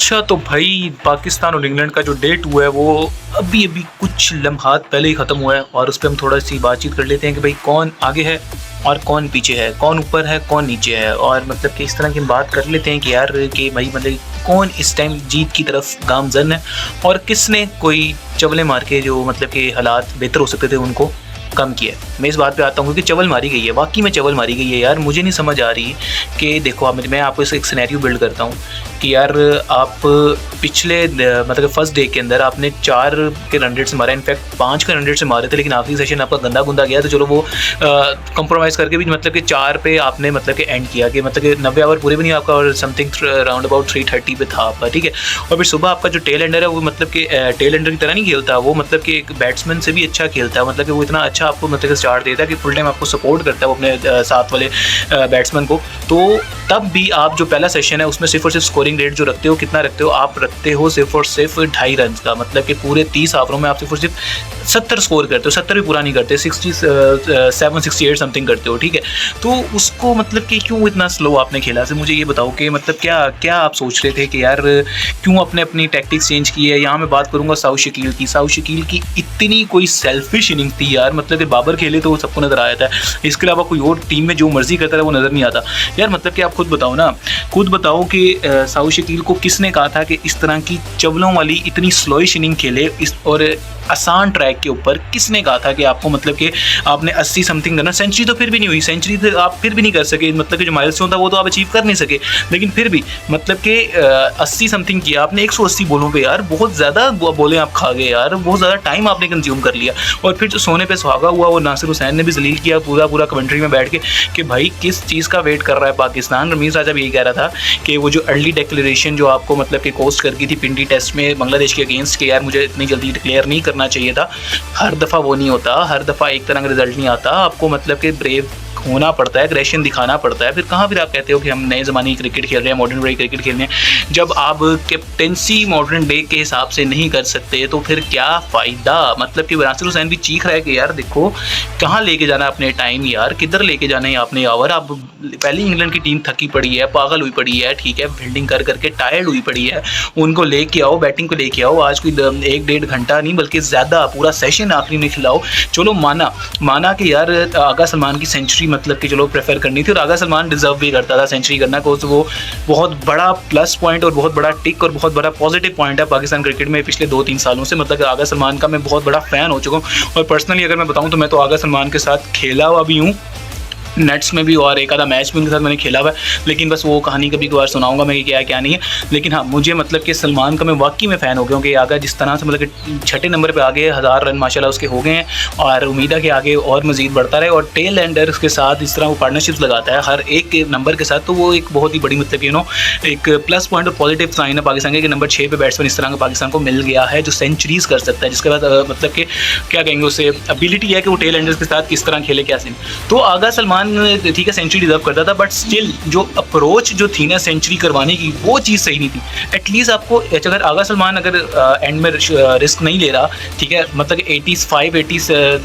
अच्छा तो भाई पाकिस्तान और इंग्लैंड का जो डे 2 है वो अभी अभी कुछ लम्हात पहले ही ख़त्म हुआ है और उस पर हम थोड़ा सी बातचीत कर लेते हैं कि भाई कौन आगे है और कौन पीछे है, कौन ऊपर है कौन नीचे है। और मतलब कि इस तरह की हम बात कर लेते हैं कि यार कि भाई मतलब कौन इस टाइम जीत की तरफ गामजन है और किसने कोई चवले मार के जो मतलब कि हालात बेहतर हो सकते थे उनको कम किया है। मैं इस बात पे आता हूँ कि चवल मारी गई है, वाकई में चवल मारी गई है यार। मुझे नहीं समझ आ रही कि देखो आप, मैं आपको एक सिनेरियो बिल्ड करता हूँ कि यार आप पिछले मतलब फर्स्ट डे के अंदर आपने 4 के रन रेट से मारा, इनफैक्ट 5 के रन रेट से मारे थे, लेकिन आखिरी सेशन आपका गंदा गुंदा गया तो चलो वो कंप्रोमाइज़ करके भी मतलब कि 4 पे आपने मतलब कि एंड किया कि मतलब कि 90 ओवर पूरे भी नहीं आपका और समथिंग राउंड अबाउट 330 पे था आपका, ठीक है। और फिर सुबह आपका जो टेल एंडर है वो मतलब कि टेल एंडर की तरह नहीं खेलता, वो मतलब कि एक बैट्समैन से भी अच्छा खेलता है, मतलब कि वो इतना अच्छा आपको मतलब कि स्टार्ट देता है कि फुल टाइम आपको सपोर्ट करता है वो अपने साथ वाले बैट्समैन को। तो तब भी आप जो पहला सेशन है उसमें सिर्फ और सिर्फ स्कोरिंग रेट जो रखते हो कितना रखते हो, आप रखते हो सिर्फ और सिर्फ 2.5 रन का, मतलब कि पूरे 30 ओवरों में आप सिर्फ और सिर्फ 70 स्कोर करते हो, 70 भी पूरा नहीं करते, 67 68 समथिंग करते हो, ठीक है। तो उसको मतलब कि क्यों इतना स्लो आपने खेला से मुझे ये बताओ कि मतलब क्या क्या आप सोच रहे थे कि यार क्यों आपने अपनी टैक्टिक्स चेंज की है। यहाँ मैं बात करूँगा साउथ शकील की। साउथ शकील की इतनी कोई सेल्फिश इनिंग थी यार, मतलब कि बाबर खेले तो वो सबको नजर आया था, इसके अलावा कोई और टीम में जो मर्जी करता है वो नज़र नहीं आता यार। मतलब कि आप खुद बताओ ना, खुद बताओ कि साउथ शकील को किसने कहा था कि इस तरह की चवलों वाली इतनी स्लोइश इनिंग खेले इस और आसान ट्रैक के ऊपर। किसने कहा था कि आपको मतलब कि आपने 80 समथिंग करना, सेंचुरी तो फिर भी नहीं हुई, सेंचुरी तो आप फिर भी नहीं कर सके, मतलब कि जो माइलस्टोन था वो तो आप अचीव कर नहीं सके, लेकिन फिर भी मतलब कि 80 समथिंग किया आपने 180 बॉलों पे यार, बहुत ज़्यादा बॉलें आप खा गए यार, बहुत ज़्यादा टाइम आपने कंज्यूम कर लिया। और फिर जो सोने पे सुहागा हुआ वो नासिर हुसैन ने भी जलील किया पूरा कमेंट्री में बैठ के कि भाई किस चीज़ का वेट कर रहा है पाकिस्तान। रमीज़ राजा भी यही कह रहा था कि वो जो अर्ली डिक्लेरेशन जो आपको मतलब कि कोस्ट कर गई थी पिंडी टेस्ट में बांग्लादेश के अगेंस्ट के, यार मुझे इतनी जल्दी डिक्लेयर नहीं करना चाहिए था, हर दफ़ा वो नहीं होता, हर दफ़ा एक तरह का रिजल्ट नहीं आता, आपको मतलब कि ब्रेव होना पड़ता है, एग्रेशन दिखाना पड़ता है। फिर कहाँ फिर आप कहते हो कि हम नए ज़माने की क्रिकेट खेल रहे हैं, मॉडर्न डे क्रिकेट खेल रहे हैं, जब आप कैप्टेंसी मॉडर्न डे के हिसाब से नहीं कर सकते तो फिर क्या फ़ायदा। मतलब कि नासिर हुसैन भी चीख रहा है कि यार देखो कहाँ लेके जाना अपने टाइम, यार किधर लेके जाना है आपने ओवर। आप पहली इंग्लैंड की टीम थकी पड़ी है, पागल हुई पड़ी है, ठीक है, फील्डिंग कर करके टायर्ड हुई पड़ी है, उनको लेके आओ, बैटिंग को लेके आओ, आज कोई 1-1.5 घंटा नहीं बल्कि ज़्यादा पूरा सेशन आखिरी में खिलाओ। चलो माना कि यार आगा सलमान की सेंचुरी मतलब कि चलो प्रेफर करनी थी और आगा सलमान डिजर्व भी करता था सेंचुरी करना को, तो वो बहुत बड़ा प्लस पॉइंट और बहुत बड़ा टिक और बहुत बड़ा पॉजिटिव पॉइंट है पाकिस्तान क्रिकेट में पिछले 2-3 सालों से। मतलब कि आगा सलमान का मैं बहुत बड़ा फ़ैन हो चुका हूँ और पर्सनली अगर मैं बताऊँ तो मैं तो आगा सलमान के साथ खेला हुआ भी हूँ, नेट्स में भी और एक आधा मैच भी उनके साथ मैंने खेला हुआ है, लेकिन बस वो कहानी कभी कभार सुनाऊंगा मैं कि क्या है क्या नहीं है। लेकिन हाँ, मुझे मतलब कि सलमान का मैं वाकई में फ़ैन हो गया हूँ कि आगे जिस तरह से मतलब कि 6ठे नंबर पे आ गए, 1000 रन माशाल्लाह उसके हो गए हैं और उम्मीद है कि आगे और मज़ीद बढ़ता रहे। और टेल एंडर्स के साथ इस तरह वो पार्टनरशिप्स लगाता है हर एक के नंबर के साथ, तो वो एक बहुत ही बड़ी मतलब कि एक प्लस पॉइंट और पॉजिटिव साइन है पाकिस्तान के कि नंबर 6 पे बैट्समैन इस तरह का पाकिस्तान को मिल गया है जो सेंचुरीज़ कर सकता है, जिसके बाद मतलब कि क्या कहेंगे उसे एबिलिटी है कि वो टेल एंडर्स के साथ किस तरह खेले क्या सीन। तो आगा सलमान ठीक है सेंचुरी डिजर्व करता था, बट स्टिल जो अप्रोच जो थी ना सेंचुरी करवाने की वो चीज़ सही नहीं थी। एटलीस्ट आपको अगर आगा सलमान अगर एंड में रिस्क नहीं ले रहा, ठीक है, मतलब 85-80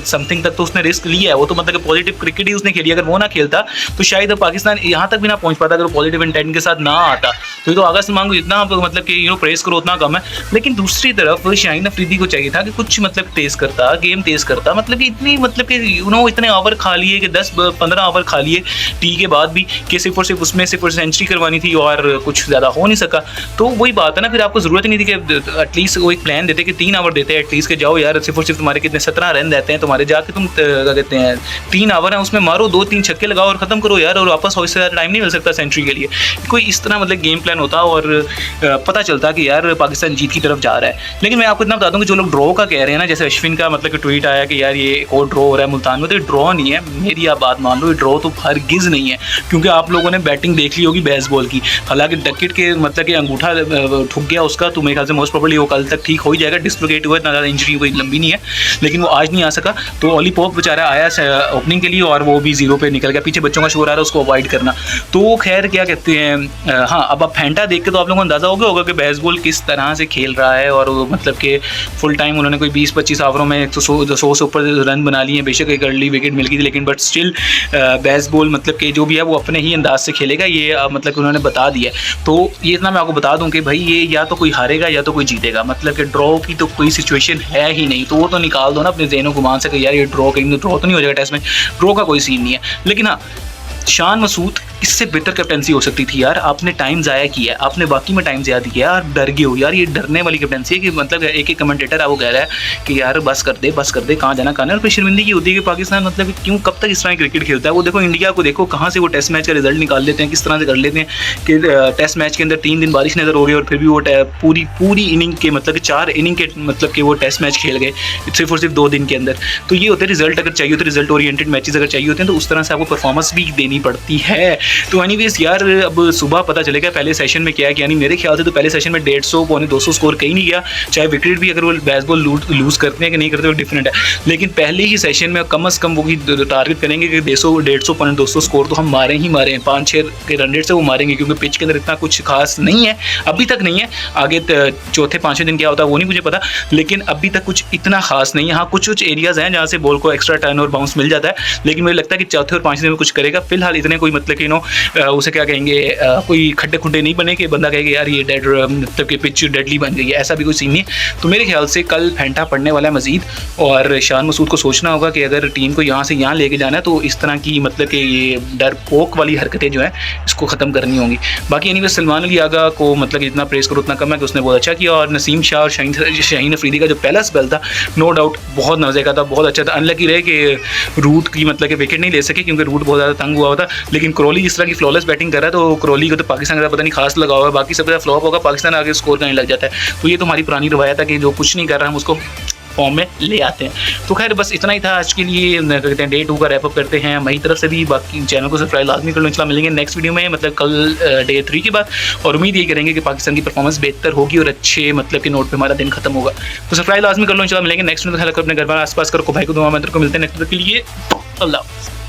समथिंग तक तो उसने रिस्क लिया है, वो तो मतलब पॉजिटिव क्रिकेट ही उसने खेली। अगर वो ना खेलता तो शायद पाकिस्तान यहाँ तक भी ना पहुँच पाता अगर पॉजिटिव इंटेंट के साथ ना आता। तो आगा सलमान को जितना मतलब कि प्रेस करो उतना कम है। लेकिन दूसरी तरफ शाहीन अफरीदी को चाहिए था कि कुछ मतलब तेज़ करता, गेम तेज़ करता, मतलब कि इतनी मतलब कि इतने ओवर खा लिए कि 10-15 ओवर खा लिए टी के बाद भी कि सिर्फ और सिर्फ उसमें सिर्फ और सेंचुरी करवानी थी और कुछ ज़्यादा हो नहीं सका। तो वही बात है ना, फिर आपको ज़रूरत ही नहीं थी कि एटलीस्ट वो एक प्लान देते कि 3 ओवर देते हैं एटलीस्ट के जाओ यार, सिर्फ और सिर्फ तुम्हारे कितने 17 रन रहते हैं तुम्हारे, जाके तुम क्या कहते हैं 3 ओवर हैं उसमें मारो, 2-3 छक्के लगाओ और ख़त्म करो यार, और वापस हो, इससे ज़्यादा टाइम नहीं मिल सकता सेंचुरी के लिए। कोई इस तरह मतलब गेम प्लान होता और पता चलता कि यार पाकिस्तान जीत की तरफ जा रहा है। लेकिन मैं आपको इतना बता दूँ कि जो लोग ड्रॉ का कह रहे हैं ना, जैसे अश्विन का मतलब कि ट्वीट आया कि यार ये एक और ड्रॉ हो रहा है मुल्तान में, तो ड्रॉ नहीं है, मेरी आप बात मान लो, ड्रॉ तो हरगिज़ नहीं है, क्योंकि आप लोगों ने बैटिंग देख ली होगी बेसबॉल की। हालांकि डकेट के मतलब कि अंगूठा ठुक गया उसका, तो मेरे ख्याल से मोस्ट प्रोबेबली वो कल तक ठीक हो ही जाएगा, डिस्लोकेट हुआ, इतना ज़्यादा इंजरी कोई लंबी नहीं है, लेकिन वो आज नहीं आ सका। तो ओली पॉप बेचारा आया ओपनिंग के लिए और वो भी 0 पे निकल गया, पीछे बच्चों का शोर आ रहा है, उसको अवॉइड करना। तो खैर क्या कहते हैं, हाँ अब आप फैंटा देख के तो आप लोगों को अंदाज़ा हो गया होगा कि बेसबॉल किस तरह से खेल रहा है। और मतलब कि फुल टाइम उन्होंने कोई 20-25 ओवरों में 100 से ऊपर रन बना लिए हैं, बेशक एक अर्ली विकेट मिल गई थी, लेकिन बट स्टिल बेसबॉल मतलब कि जो भी है वो अपने ही अंदाज से खेलेगा, ये मतलब कि उन्होंने बता दिया है। तो ये इतना मैं आपको बता दूं कि भाई ये या तो कोई हारेगा या तो कोई जीतेगा, मतलब कि ड्रॉ की तो कोई सिचुएशन है ही नहीं। तो वो तो निकाल दो ना अपने ज़हनों को मान सके यार ये ड्रॉ कहीं ड्रॉ तो नहीं हो जाएगा टेस्ट में, ड्रॉ का कोई सीन नहीं है। लेकिन हाँ, शान मसूद इससे बेहतर कैप्टनसी हो सकती थी यार। आपने टाइम ज़ाया किया है, आपने बाकी में टाइम ज़्यादा किया यार, डर गए हो यार। ये डरने वाली कैप्टनसी है कि मतलब एक एक कमेंटेटर है वो कह रहा है कि यार बस कर दे, कहाँ जाना कहाँ। और फिर शर्मिंदगी होती है कि पाकिस्तान मतलब क्यों कब तक इस तरह क्रिकेट खेलता है। वो देखो इंडिया को देखो कहाँ से वो टेस्ट मैच का रिजल्ट निकाल लेते हैं, किस तरह से कर लेते हैं कि टेस्ट मैच के अंदर 3 दिन बारिश नज़र हो गई और फिर भी वो पूरी इनिंग के मतलब कि 4 इनिंग के मतलब कि वो टेस्ट मैच खेल गए सिर्फ और सिर्फ 2 दिन के अंदर। तो ये होते हैं रिजल्ट, अगर चाहिए होते रिजल्ट ओरिएंटेड मैचेस अगर चाहिए होते हैं तो उस तरह से आपको परफॉर्मेंस भी देनी पड़ती है। तो एनीवेज यार अब सुबह पता चलेगा पहले सेशन में क्या है, यानी मेरे ख्याल से तो पहले सेशन में 150 पौने 200 स्कोर कहीं नहीं गया। चाहे विकेट भी अगर वो बेसबॉल लूज़ करते हैं कि नहीं करते वो डिफरेंट है, लेकिन पहले ही सेशन में कम से कम वो टारगेट करेंगे कि 150 पौने 200 स्कोर तो हम मारे ही मारे हैं। 5-6 के रन रेट से वो मारेंगे, क्योंकि पिच के अंदर इतना कुछ खास नहीं है अभी तक नहीं है। आगे चौथे 5वें दिन क्या होता है वो नहीं मुझे पता, लेकिन अभी तक कुछ इतना खास नहीं है। हाँ, कुछ एरियाज़ हैं जहाँ से बॉल को एक्स्ट्रा टर्न और बाउंस मिल जाता है, लेकिन मुझे लगता है कि चौथे और 5वें दिन में कुछ करेगा। फिलहाल इतने कोई मतलब कि उसे क्या कहेंगे कोई खड्डे खुड्डे नहीं बने कि बंदा कहेगा यार ये डेड मतलब कि पिच डेडली बन गई है, ऐसा भी कोई सीन नहीं है। तो मेरे ख्याल से कल फेंटा पड़ने वाला है मजीद, और शान मसूद को सोचना होगा कि अगर टीम को यहाँ से यहाँ लेके जाना है तो इस तरह की मतलब कि ये डरपोक वाली हरकतें जो हैं इसको ख़त्म करनी होंगी। बाकी एनीवे सलमान अली आगा को मतलब जितना प्रेस करो उतना कम है कि उसने बहुत अच्छा किया, और नसीम शाह और शाहीन अफरीदी का जो पहला स्पेल था नो डाउट बहुत मज़े का था, बहुत अच्छा था। अनलकी रहे कि रूट की मतलब कि विकेट नहीं ले सके क्योंकि रूट बहुत ज़्यादा तंग हुआ था, लेकिन क्रोली जिस तरह की फ्लॉलेस बैटिंग कर रहा है तो क्रोली को तो पाकिस्तान का पता नहीं खास लगा हुआ है, बाकी सब का फ्लॉप होगा, पाकिस्तान आगे स्कोर करने लग जाता है। तो ये तो हमारी पुरानी रवायत है कि जो कुछ नहीं कर रहा हम उसको फॉर्म में ले आते हैं। तो खैर बस इतना ही था आज के लिए, कहते हैं डे 2 का रैपअप करते हैं मेरी तरफ से भी। बाकी चैनल को सब्सक्राइब लाजमी कर लो। इंशाल्लाह मिलेंगे नेक्स्ट वीडियो में, मतलब कल डे 3 के बाद, और उम्मीद ये करेंगे कि पाकिस्तान की परफॉर्मेंस बेहतर होगी और अच्छे मतलब कि नोट पे हमारा दिन खत्म होगा। तो सब्सक्राइब लाजमी कर लो। इंशाल्लाह मिलेंगे नेक्स्ट वीडियो में। अपने घर बार आसपास करो, भाई को दुआ मंत्र को मिलते हैं नेक्स्ट वीडियो के लिए। अल्लाह।